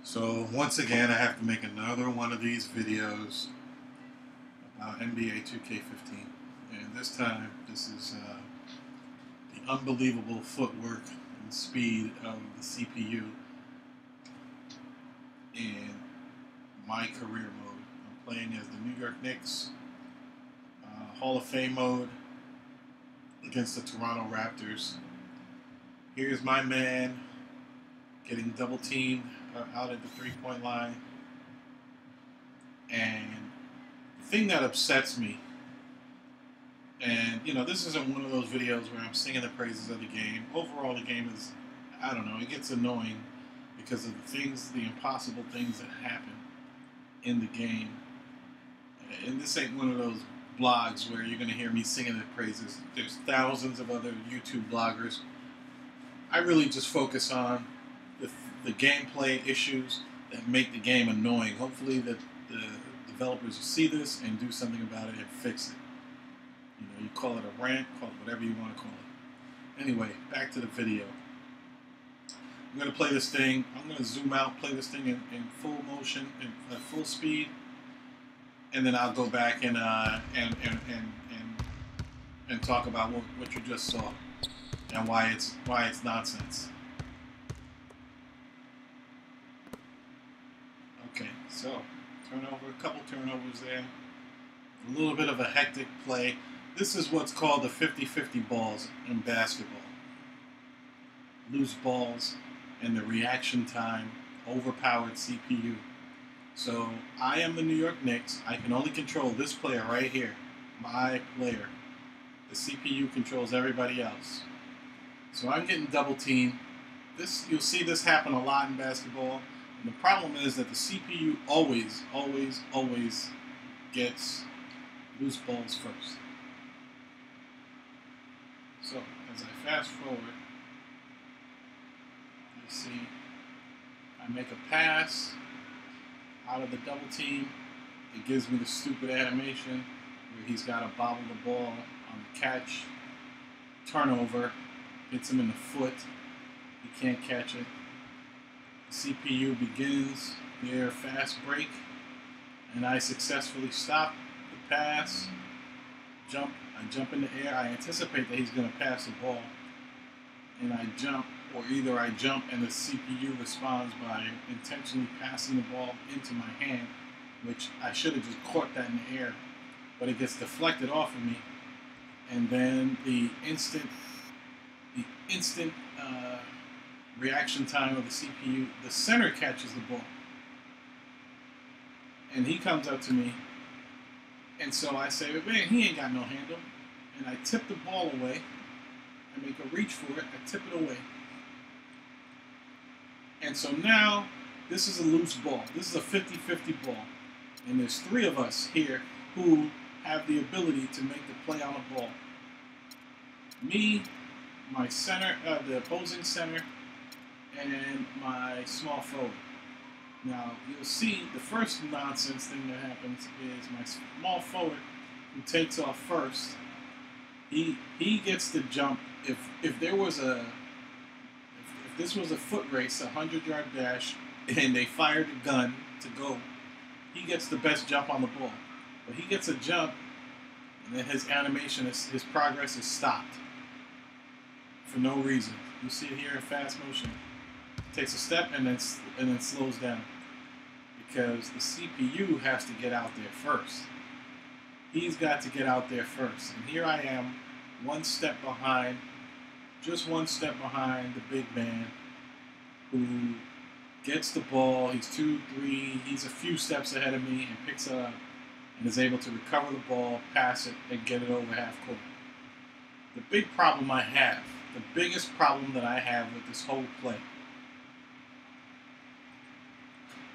So once again, I have to make another one of these videos about NBA 2K15, and this time this is the unbelievable footwork and speed of the CPU in my career mode. I'm playing as the New York Knicks Hall of Fame mode against the Toronto Raptors. Here's my man getting double teamed out at the three-point line. And the thing that upsets me, and you know, this isn't one of those videos where I'm singing the praises of the game. Overall, the game is, I don't know, it gets annoying because of the impossible things that happen in the game. And this ain't one of those blogs where you're going to hear me singing the praises. There's thousands of other YouTube bloggers. I really just focus on the gameplay issues that make the game annoying. Hopefully the developers will see this and do something about it and fix it. You know, you call it a rant, call it whatever you want to call it. Anyway, back to the video. I'm going to play this thing. I'm going to zoom out, play this thing in full motion, in full speed, and then I'll go back and talk about what you just saw and why it's nonsense. Okay, so a couple turnovers there. A little bit of a hectic play. This is what's called the 50-50 balls in basketball. Loose balls and the reaction time, overpowered CPU. So I am the New York Knicks. I can only control this player right here, my player. The CPU controls everybody else. So I'm getting double teamed. You'll see this happen a lot in basketball. And the problem is that the CPU always gets loose balls first. So as I fast forward, you see I make a pass out of the double team. It gives me the stupid animation where he's got to bobble the ball on the catch. Turnover, hits him in the foot. He can't catch it. The CPU begins their fast break, and I successfully stop the pass. I jump in the air. I anticipate that he's going to pass the ball, and I jump, or either I jump and the CPU responds by intentionally passing the ball into my hand, which I should have just caught that in the air, but it gets deflected off of me, and then the instant reaction time of the CPU, the center catches the ball, and he comes up to me, and so I say, man, he ain't got no handle, and I tip the ball away. I make a reach for it, I tip it away, and so now this is a loose ball. This is a 50-50 ball, and there's three of us here who have the ability to make the play on the ball. Me, my center, the opposing center, and my small forward. Now, you'll see the first nonsense thing that happens is my small forward, who takes off first, he gets the jump. If this was a foot race, a 100-yard dash, and they fired a gun to go, he gets the best jump on the ball. But he gets a jump, and then his animation, his progress is stopped for no reason. You see it here in fast motion. Takes a step and then slows down because the CPU has to get out there first. He's got to get out there first, and here I am, just one step behind the big man who gets the ball. He's 2-3. He's a few steps ahead of me and picks it up and is able to recover the ball, pass it, and get it over half court. The big problem I have, the biggest problem that I have with this whole play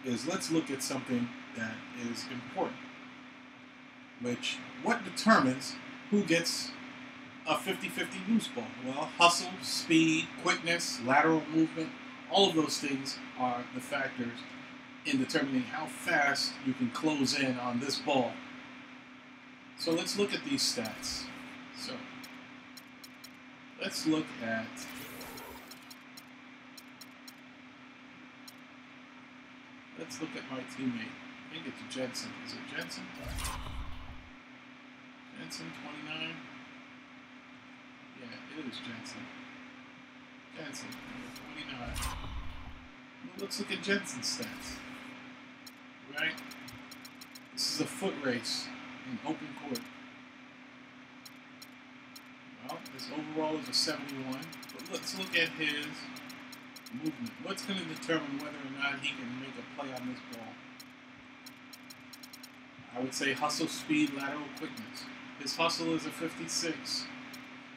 is, let's look at something that is important, which, what determines who gets a 50-50 loose ball? Well, hustle, speed, quickness, lateral movement, all of those things are the factors in determining how fast you can close in on this ball. So let's look at these stats. So let's look at Let's look at my teammate. I think it's Jensen. Is it Jensen? Jensen, 29. Yeah, it is Jensen. Jensen, number 29. Well, let's look at Jensen's stats. Right? This is a foot race in open court. Well, his overall is a 71, but let's look at his movement. What's going to determine whether or not he can make a play on this ball? I would say hustle, speed, lateral quickness. His hustle is a 56.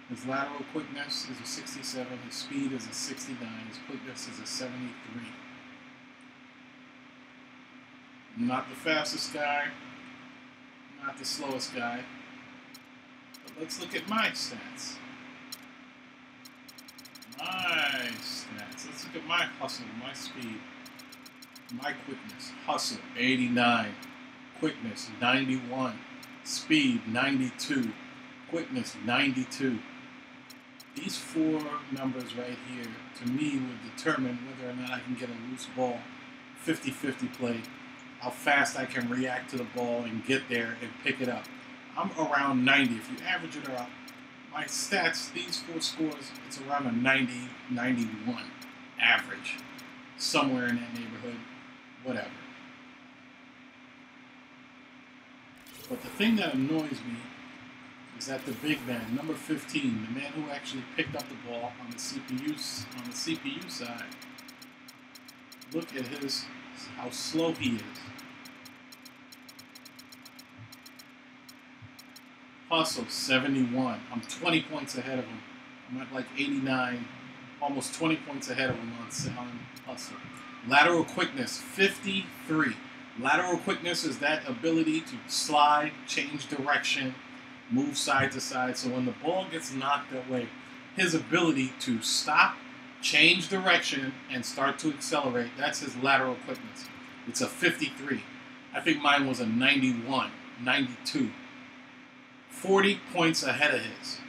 His lateral quickness is a 67. His speed is a 69. His quickness is a 73. Not the fastest guy, not the slowest guy. But let's look at my stats. Let's look at my hustle, my speed, my quickness. Hustle, 89. Quickness, 91. Speed, 92. Quickness, 92. These four numbers right here, to me, would determine whether or not I can get a loose ball, 50-50 play, how fast I can react to the ball and get there and pick it up. I'm around 90. If you average it out, my stats, these four scores, it's around a 90, 91 average. Somewhere in that neighborhood, whatever. But the thing that annoys me is that the big man, number 15, the man who actually picked up the ball on the CPU side, look at how slow he is. Hustle, 71. I'm 20 points ahead of him. I'm at like 89, almost 20 points ahead of him on hustle. Lateral quickness, 53. Lateral quickness is that ability to slide, change direction, move side to side. So when the ball gets knocked that way, his ability to stop, change direction, and start to accelerate, that's his lateral quickness. It's a 53. I think mine was a 91, 92. 40 points ahead of his.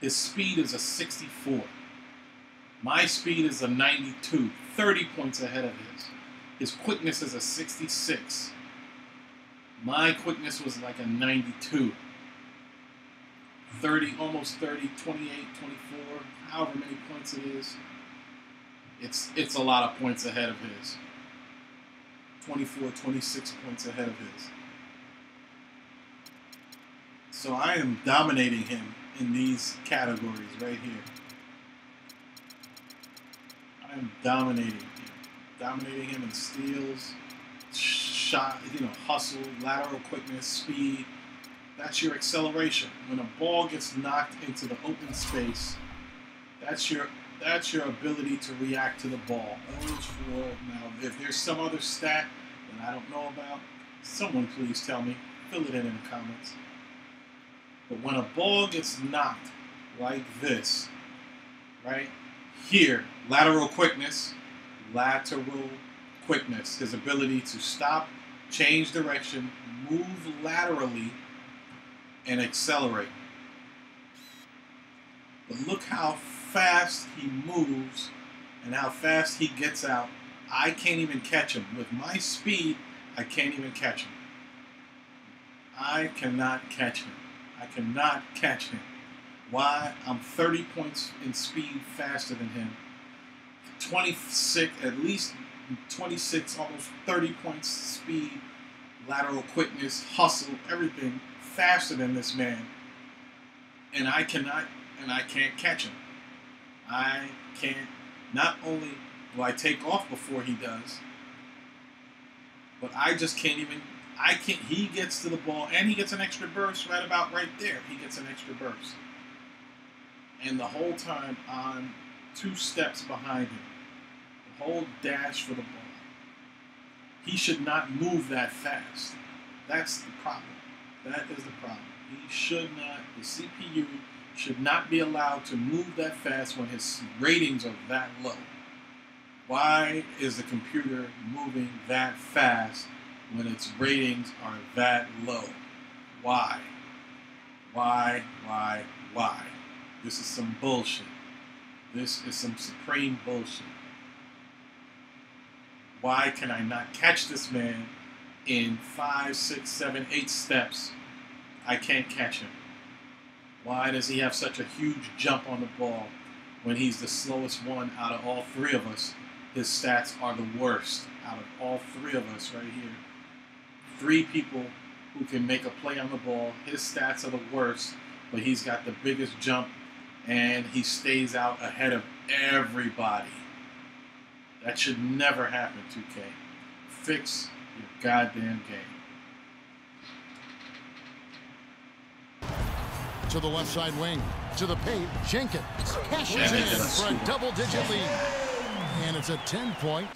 His speed is a 64. My speed is a 92, 30 points ahead of his. His quickness is a 66. My quickness was like a 92. 30, almost 30, 28, 24, however many points it is. It's a lot of points ahead of his. 24, 26 points ahead of his. So I am dominating him in these categories right here. I am dominating him. Dominating him in steals, shot, hustle, lateral quickness, speed. That's your acceleration. When a ball gets knocked into the open space, that's your ability to react to the ball. Those four. Now, if there's some other stat that I don't know about, someone please tell me. Fill it in the comments. But when a ball gets knocked like this, right here, lateral quickness, his ability to stop, change direction, move laterally, and accelerate. But look how fast he moves and how fast he gets out. I can't even catch him. With my speed, I can't even catch him. I cannot catch him. I cannot catch him. Why? I'm 30 points in speed faster than him. 26, at least 26, almost 30 points speed, lateral quickness, hustle, everything faster than this man. And I can't catch him. I can't, not only do I take off before he does, but I just can't even, he gets to the ball and he gets an extra burst right there. He gets an extra burst. And the whole time I'm 2 steps behind him. The whole dash for the ball. He should not move that fast. That's the problem. That is the problem. He should not, the CPU should not be allowed to move that fast when his ratings are that low. Why is the computer moving that fast when its ratings are that low? Why? Why? This is some bullshit. This is some supreme bullshit. Why can I not catch this man in 5, 6, 7, 8 steps? I can't catch him. Why does he have such a huge jump on the ball when he's the slowest one out of all three of us? His stats are the worst out of all three of us right here. 3 people who can make a play on the ball. His stats are the worst, but he's got the biggest jump, and he stays out ahead of everybody. That should never happen, 2K. Fix your goddamn game. To the left side wing. To the paint. Jenkins cashes in for a double-digit lead. And it's a 10-point